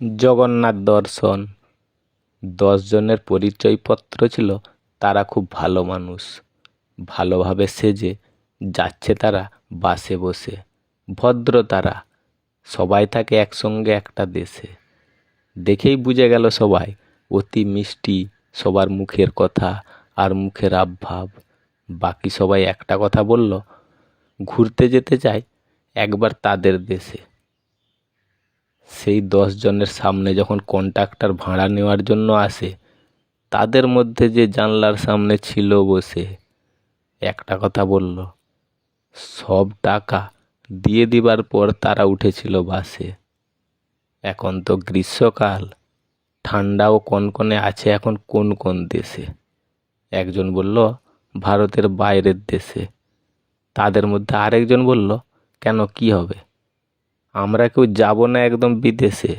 জগন্নাথ দর্শন। 10 জনের পরিচয়পত্র ছিল তারা খুব ভালো মানুষ, ভালোভাবে সেজে যাচ্ছে তারা বাসে বসে, ভদ্র তারা, সবাই থাকে একসঙ্গে একটা দেশে। দেখেই বুঝে গেল সবাই অতি মিষ্টি সবার মুখের কথা আর মুখের আবভাব। বাকি সবাই একটা কথা বলল, ঘুরতে যেতে চায় একবার তাদের দেশে। সেই 10 জনের সামনে যখন কন্ডাক্টর ভাড়া নেওয়ার জন্য আসে, তাদের মধ্যে যে জানলার সামনে ছিল বসে একটা কথা বলল, সব টাকা দিয়ে দিবার পর তারা উঠেছিল বাসে। এখন তো গ্রীষ্মকাল, ঠান্ডাও কনকনে আছে এখন কোন কোন দেশে। একজন বলল ভারতের বাইরের দেশে। তাদের মধ্যে আরেকজন বলল, কেন কি হবে, আমরা কেউ যাব না একদম বিদেশে।